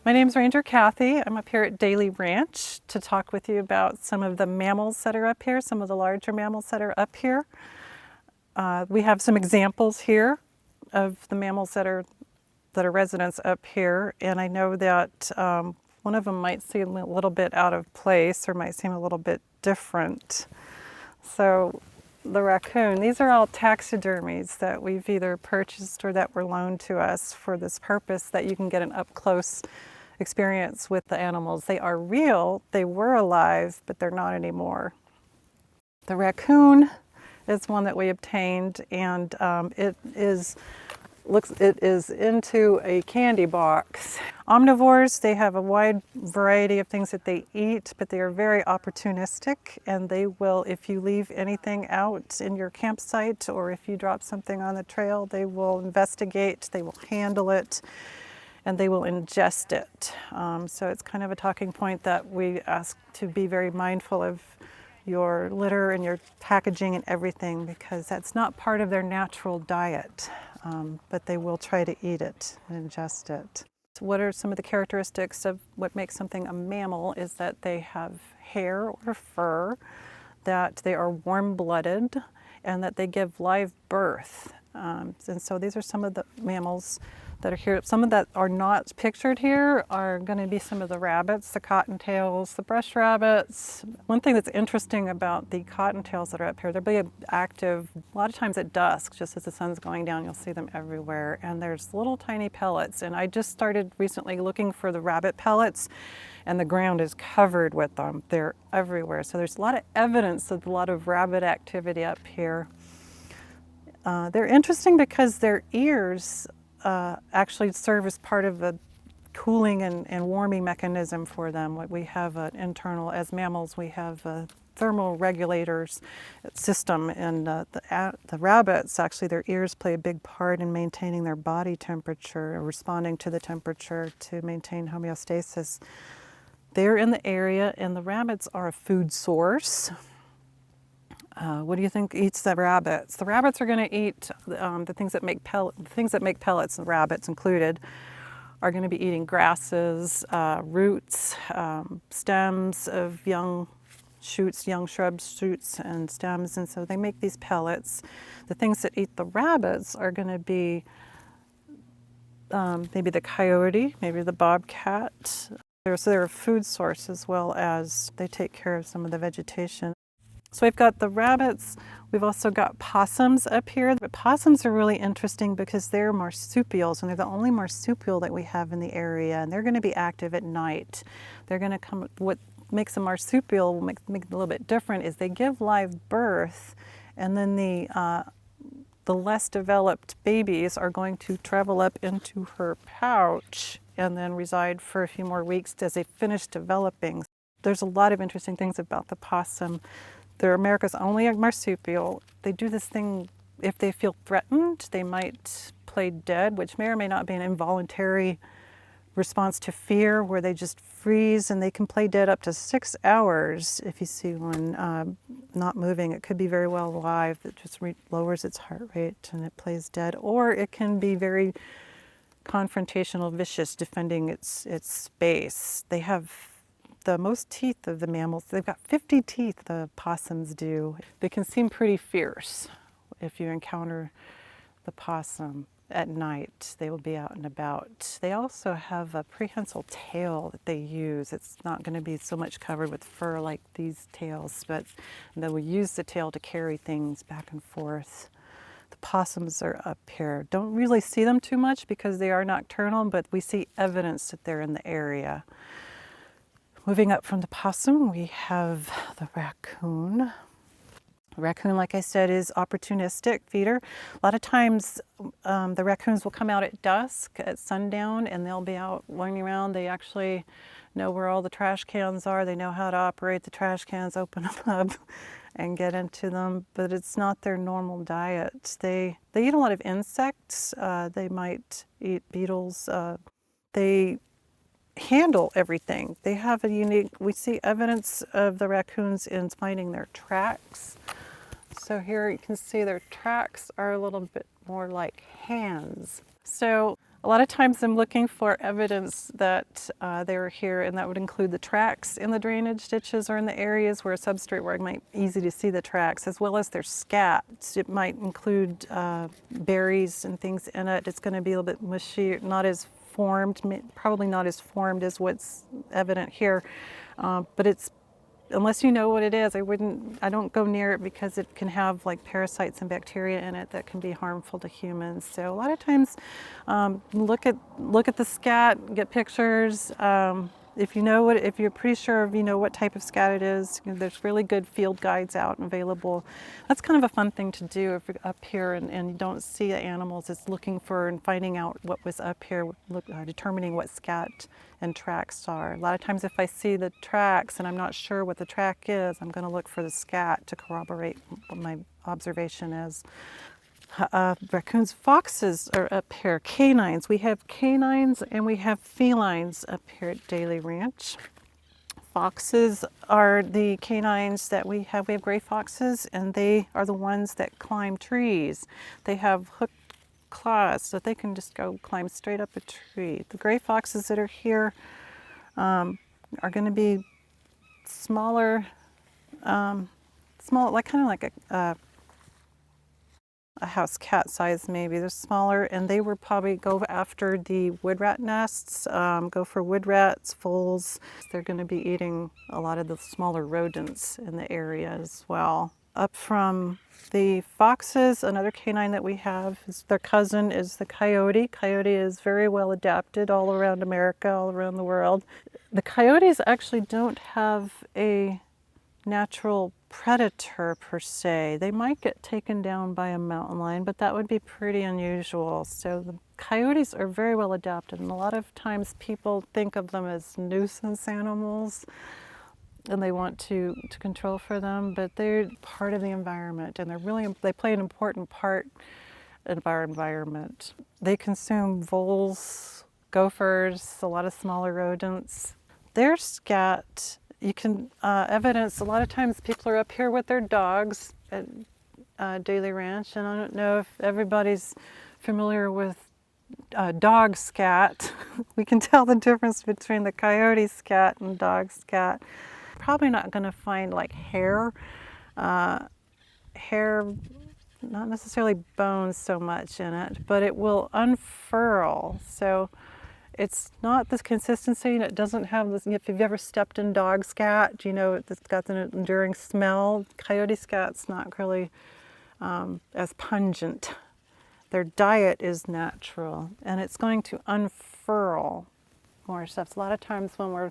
My name's Ranger Kathy. I'm up here at Daly Ranch to talk with you about some of the mammals that are up here, some of the larger mammals that are up here. We have some examples here of the mammals that are residents up here, and I know that one of them might seem a little bit out of place or might seem a little bit different. So the raccoon, these are all taxidermies that we've either purchased or that were loaned to us for this purpose, that you can get an up-close experience with the animals. They are real, they were alive, but they're not anymore. The raccoon is one that we obtained, and it is into a candy box. Omnivores, they have a wide variety of things that they eat, but they are very opportunistic, and they will, if you leave anything out in your campsite or if you drop something on the trail, they will investigate, they will handle it, and they will ingest it. So it's kind of a talking point that we ask to be very mindful of your litter and your packaging and everything, because that's not part of their natural diet, but they will try to eat it and ingest it. So what are some of the characteristics of what makes something a mammal is that they have hair or fur, that they are warm-blooded, and that they give live birth. And so these are some of the mammals that are here. Some of that are not pictured here are going to be some of the rabbits, the cottontails, the brush rabbits. One thing that's interesting about the cottontails that are up here, they'll be active a lot of times at dusk, just as the sun's going down, you'll see them everywhere. And there's little tiny pellets. And I just started recently looking for the rabbit pellets, and the ground is covered with them. They're everywhere. So there's a lot of evidence of a lot of rabbit activity up here. They're interesting because their ears actually serve as part of a cooling and warming mechanism for them. We have an internal, as mammals, we have a thermal regulators system, and the rabbits, actually their ears play a big part in maintaining their body temperature, or responding to the temperature to maintain homeostasis. They're in the area, and the rabbits are a food source. What do you think eats the rabbits? The rabbits are going to eat the things that make pellets, the rabbits included, are going to be eating grasses, roots, stems of young shoots, young shrubs, shoots, and stems, and so they make these pellets. The things that eat the rabbits are going to be maybe the coyote, maybe the bobcat. So they're a food source, as well as they take care of some of the vegetation. So we've got the rabbits. We've also got possums up here. But possums are really interesting because they're marsupials, and they're the only marsupial that we have in the area, and they're going to be active at night. They're going to come. What makes a marsupial, make it a little bit different, is they give live birth, and then the less developed babies are going to travel up into her pouch and then reside for a few more weeks as they finish developing. There's a lot of interesting things about the possum. They're America's only marsupial. They do this thing, if they feel threatened, they might play dead, which may or may not be an involuntary response to fear, where they just freeze, and they can play dead up to 6 hours. If you see one not moving, it could be very well alive. It just lowers its heart rate and it plays dead. Or it can be very confrontational, vicious, defending its space. They have the most teeth of the mammals. They've got 50 teeth, the possums do. They can seem pretty fierce if you encounter the possum at night. They will be out and about. They also have a prehensile tail that they use. It's not going to be so much covered with fur like these tails, but they will use the tail to carry things back and forth. The possums are up here. Don't really see them too much because they are nocturnal, but we see evidence that they're in the area. Moving up from the possum, we have the raccoon. The raccoon, like I said, is opportunistic feeder. A lot of times the raccoons will come out at dusk, at sundown, and they'll be out running around. They actually know where all the trash cans are. They know how to operate the trash cans, open them up and get into them, but it's not their normal diet. They eat a lot of insects. They might eat beetles. They handle everything. They have a unique, we see evidence of the raccoons in finding their tracks. So here you can see their tracks are a little bit more like hands. So A lot of times I'm looking for evidence that they were here, and that would include the tracks in the drainage ditches or in the areas where a substrate where it might be easy to see the tracks, as well as their scat. It might include berries and things in it. It's going to be a little bit mushy, not as formed, probably not as formed as what's evident here, but it's, unless you know what it is, I don't go near it because it can have like parasites and bacteria in it that can be harmful to humans. So a lot of times, look at the scat, get pictures. If you're pretty sure you know what type of scat it is, there's really good field guides out and available. That's kind of a fun thing to do if you're up here and you don't see the animals. It's looking for and finding out what was up here, determining what scat and tracks are. A lot of times if I see the tracks and I'm not sure what the track is, I'm going to look for the scat to corroborate what my observation is. Raccoons, foxes are up here, canines. We have canines and we have felines up here at Daly Ranch. Foxes are the canines that we have. We have gray foxes, and they are the ones that climb trees. They have hooked claws so they can just go climb straight up a tree. The gray foxes that are here are going to be smaller, small, like kind of like a house cat size maybe. They're smaller, and they would probably go after the wood rat nests, go for wood rats, voles. They're going to be eating a lot of the smaller rodents in the area as well. Up from the foxes, another canine that we have, their cousin is the coyote. Coyote is very well adapted all around America, all around the world. The coyotes actually don't have a natural predator per se. They might get taken down by a mountain lion, but that would be pretty unusual. So the coyotes are very well adapted, and a lot of times people think of them as nuisance animals and they want to control for them, but they're part of the environment, and they play an important part of our environment. They consume voles, gophers, a lot of smaller rodents. Their scat, you can evidence, a lot of times people are up here with their dogs at Daly Ranch, and I don't know if everybody's familiar with dog scat. We can tell the difference between the coyote scat and dog scat. Probably not going to find like hair, not necessarily bones so much in it, but it will unfurl. So it's not this consistency, and it doesn't have this. If you've ever stepped in dog scat, you know it's got an enduring smell. Coyote scat's not really as pungent. Their diet is natural, and it's going to unfurl more stuff. So a lot of times when we're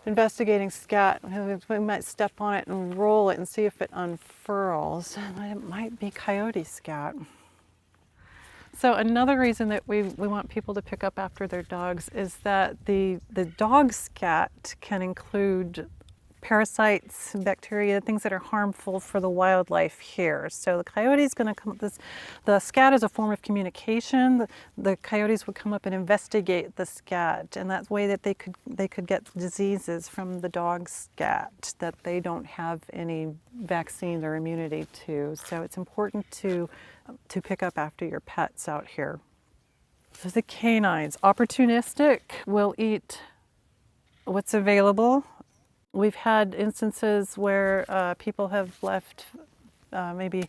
investigating scat, we might step on it and roll it and see if it unfurls. It might be coyote scat. So another reason that we want people to pick up after their dogs is that the dog scat can include parasites, bacteria, things that are harmful for the wildlife here. So the coyote is going to come up, the scat is a form of communication. The coyotes would come up and investigate the scat, and that's the way that they could get diseases from the dog scat that they don't have any vaccine or immunity to. So it's important to pick up after your pets out here. So the canines, opportunistic, will eat what's available. We've had instances where people have left maybe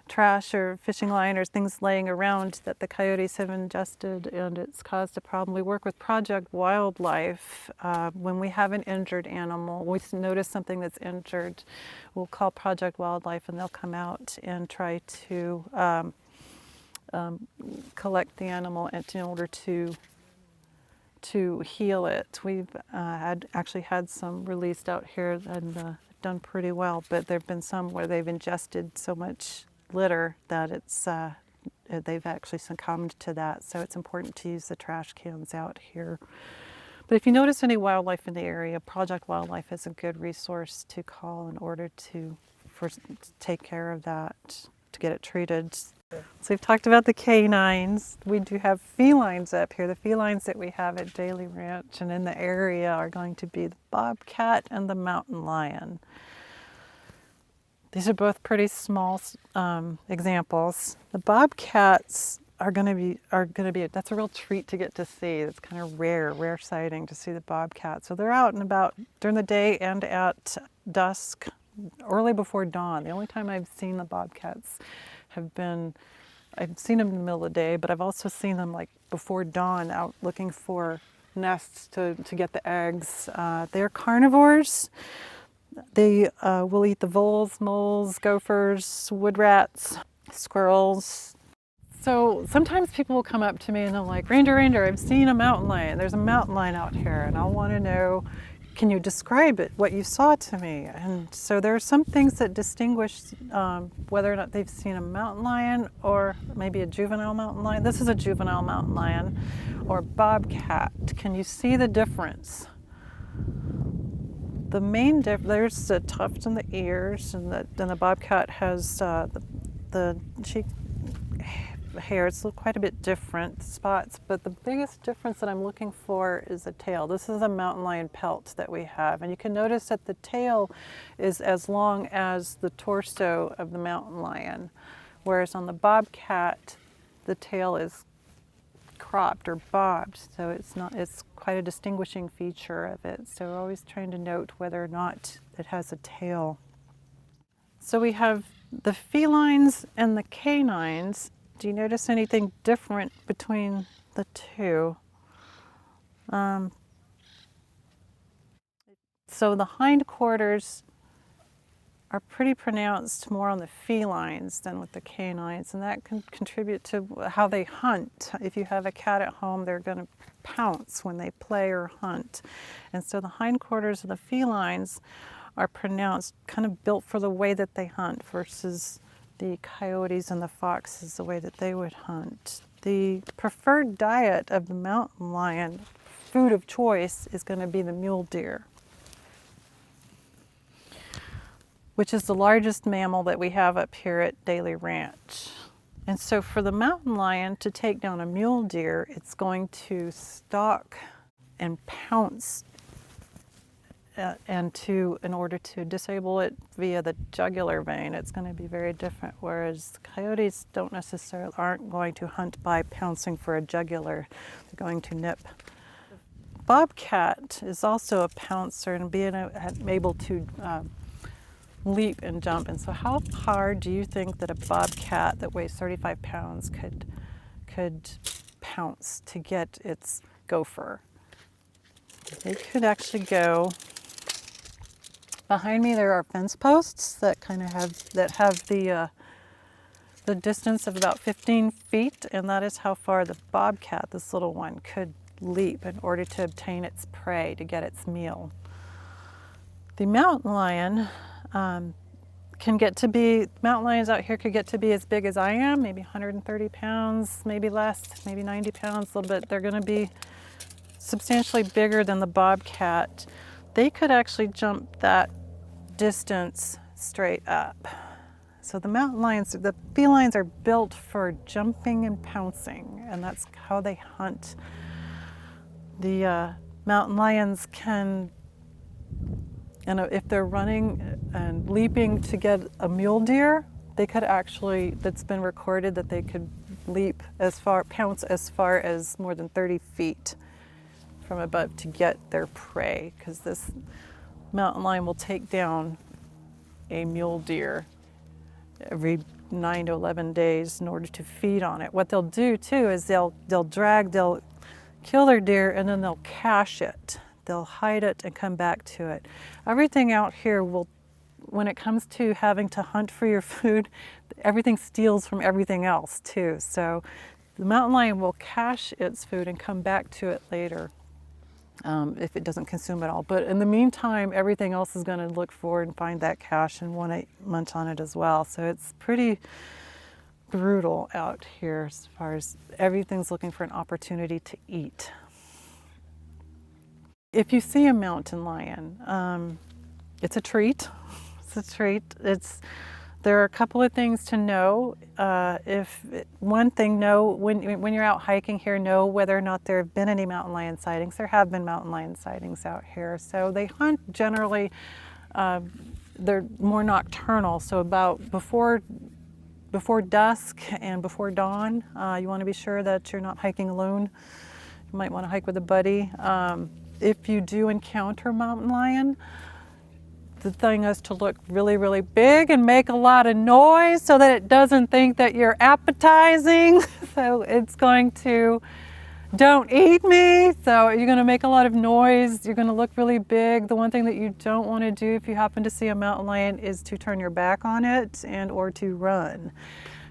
trash or fishing line or things laying around that the coyotes have ingested, and it's caused a problem. We work with Project Wildlife. When we have an injured animal, we notice something that's injured, we'll call Project Wildlife, and they'll come out and try to collect the animal in order to heal it. We've actually had some released out here and done pretty well, but there have been some where they've ingested so much litter that they've actually succumbed to that. So it's important to use the trash cans out here. But if you notice any wildlife in the area, Project Wildlife is a good resource to call in order to take care of that, to get it treated. So we've talked about the canines. We do have felines up here. The felines that we have at Daly Ranch and in the area are going to be the bobcat and the mountain lion. These are both pretty small examples. The bobcats are going to be that's a real treat to get to see. It's kind of rare sighting to see the bobcat. So they're out and about during the day and at dusk, early before dawn. The only time I've seen the bobcats have been, I've seen them in the middle of the day, but I've also seen them like before dawn out looking for nests to get the eggs. They're carnivores. They will eat the voles, moles, gophers, wood rats, squirrels. So sometimes people will come up to me and they're like, Ranger, I've seen a mountain lion. There's a mountain lion out here, and I'll want to know, can you describe it, what you saw to me? And so there are some things that distinguish whether or not they've seen a mountain lion or maybe a juvenile mountain lion. This is a juvenile mountain lion or bobcat. Can you see the difference? The main there's the tuft in the ears, and then the bobcat has the cheek hair. It's quite a bit different spots, but the biggest difference that I'm looking for is the tail. This is a mountain lion pelt that we have, and you can notice that the tail is as long as the torso of the mountain lion, whereas on the bobcat the tail is cropped or bobbed, so it's quite a distinguishing feature of it. So we're always trying to note whether or not it has a tail. So we have the felines and the canines. Do you notice anything different between the two? So the hindquarters are pretty pronounced more on the felines than with the canines, and that can contribute to how they hunt. If you have a cat at home, they're going to pounce when they play or hunt. And so the hindquarters of the felines are pronounced, kind of built for the way that they hunt, versus the coyotes and the foxes, the way that they would hunt. The preferred diet of the mountain lion, food of choice, is going to be the mule deer, which is the largest mammal that we have up here at Daly Ranch. And so for the mountain lion to take down a mule deer, it's going to stalk and pounce in order to disable it via the jugular vein, it's going to be very different. Whereas coyotes aren't going to hunt by pouncing for a jugular; they're going to nip. Bobcat is also a pouncer and being able to leap and jump. And so, how hard do you think that a bobcat that weighs 35 pounds could pounce to get its gopher? They could actually go. Behind me there are fence posts that kind of have the distance of about 15 feet, and that is how far the bobcat, this little one, could leap in order to obtain its prey, to get its meal. The mountain lion mountain lions out here could get to be as big as I am, maybe 130 pounds, maybe less, maybe 90 pounds, a little bit. They're going to be substantially bigger than the bobcat. They could actually jump that distance straight up. So the mountain lions, the felines are built for jumping and pouncing, and that's how they hunt. The mountain lions can, if they're running and leaping to get a mule deer, they could actually, that's been recorded that they could pounce as far as more than 30 feet from above to get their prey, because this mountain lion will take down a mule deer every 9 to 11 days in order to feed on it. What they'll do too is they'll kill their deer and then they'll cache it. They'll hide it and come back to it. Everything out here when it comes to having to hunt for your food, everything steals from everything else too. So the mountain lion will cache its food and come back to it later. If it doesn't consume it all. But in the meantime, everything else is going to look for and find that cache and want to munch on it as well. So it's pretty brutal out here as far as everything's looking for an opportunity to eat. If you see a mountain lion, it's a treat. It's a treat. There are a couple of things to know. When you're out hiking here, know whether or not there have been any mountain lion sightings. There have been mountain lion sightings out here. So they hunt generally, they're more nocturnal. So about before before dusk and before dawn. You want to be sure that you're not hiking alone. You might want to hike with a buddy. If you do encounter mountain lion, the thing is to look really, really big and make a lot of noise so that it doesn't think that you're appetizing. So it's going to, don't eat me. So you're going to make a lot of noise. You're going to look really big. The one thing that you don't want to do if you happen to see a mountain lion is to turn your back on it and or to run.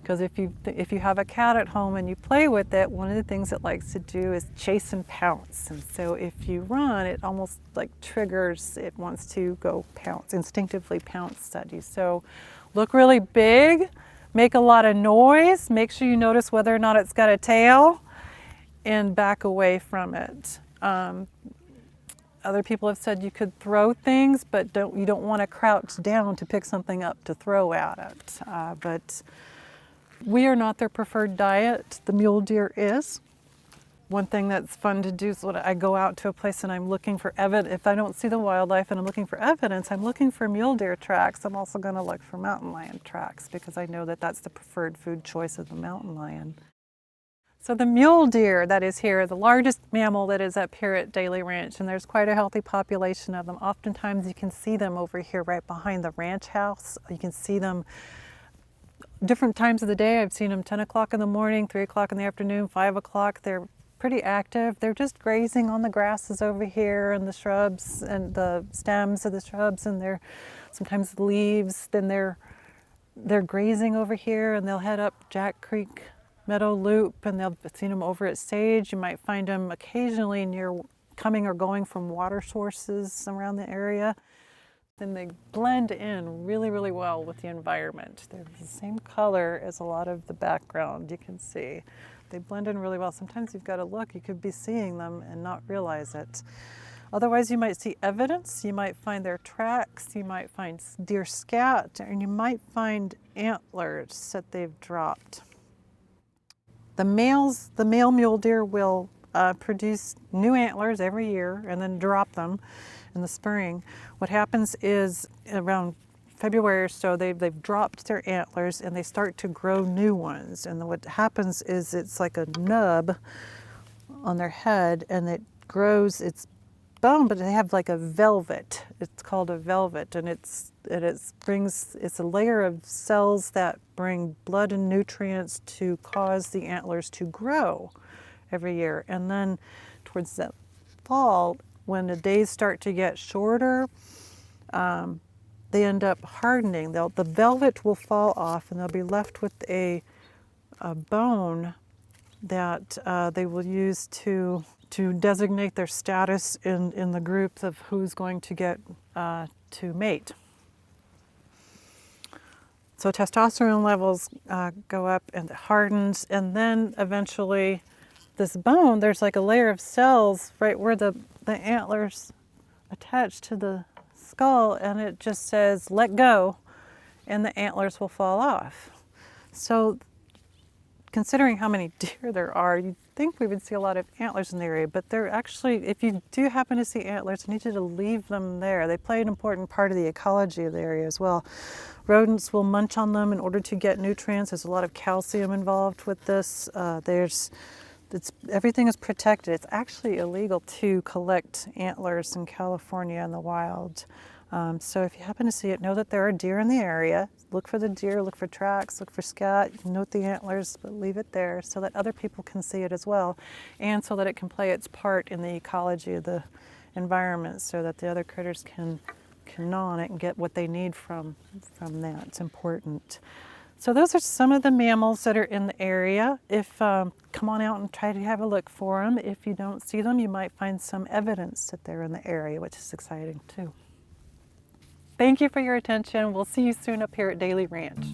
Because if you have a cat at home and you play with it, one of the things it likes to do is chase and pounce. And so if you run, it almost like triggers, it wants to go pounce, instinctively pounce at you. So look really big, make a lot of noise, make sure you notice whether or not it's got a tail, and back away from it. Other people have said you could throw things, but you don't want to crouch down to pick something up to throw at it. But we are not their preferred diet. The mule deer is. One thing that's fun to do is when I go out to a place and I'm looking for evidence, if I don't see the wildlife and I'm looking for evidence, I'm looking for mule deer tracks. I'm also going to look for mountain lion tracks because I know that that's the preferred food choice of the mountain lion. So the mule deer that is here, the largest mammal that is up here at Daly Ranch, and there's quite a healthy population of them. Oftentimes you can see them over here right behind the ranch house. You can see them different times of the day. I've seen them 10 o'clock in the morning, 3 o'clock in the afternoon, 5 o'clock. They're pretty active. They're just grazing on the grasses over here and the shrubs and the stems of the shrubs, and they're sometimes the leaves. Then they're grazing over here, and they'll head up Jack Creek Meadow Loop, and they'll see them over at Sage. You might find them occasionally near coming or going from water sources around the area. Then they blend in really, really well with the environment. They're the same color as a lot of the background you can see. They blend in really well. Sometimes you've got to look, you could be seeing them and not realize it. Otherwise, you might see evidence. You might find their tracks. You might find deer scat, and you might find antlers that they've dropped. The male mule deer will produce new antlers every year and then drop them in the spring. What happens is around February or so, they've dropped their antlers and they start to grow new ones. And what happens is it's like a nub on their head, and it grows its bone, but they have like a velvet. It's called a velvet, and it's a layer of cells that bring blood and nutrients to cause the antlers to grow every year. And then towards that fall, when the days start to get shorter, they end up hardening. The velvet will fall off, and they'll be left with a bone that they will use to designate their status in the groups of who's going to get to mate. So testosterone levels go up and it hardens, and then eventually this bone, there's like a layer of cells right where the antlers attach to the skull, and it just says let go, and the antlers will fall off. So considering how many deer there are, you'd think we would see a lot of antlers in the area, but they're actually, if you do happen to see antlers, I need you to leave them there. They play an important part of the ecology of the area as well. Rodents will munch on them in order to get nutrients. There's a lot of calcium involved with this. Everything is protected. It's actually illegal to collect antlers in California in the wild. So if you happen to see it, know that there are deer in the area. Look for the deer, look for tracks, look for scat, note the antlers, but leave it there so that other people can see it as well, and so that it can play its part in the ecology of the environment so that the other critters can gnaw on it and get what they need from that. It's important. So those are some of the mammals that are in the area. Come on out and try to have a look for them. If you don't see them, you might find some evidence that they're in the area, which is exciting too. Thank you for your attention. We'll see you soon up here at Daly Ranch.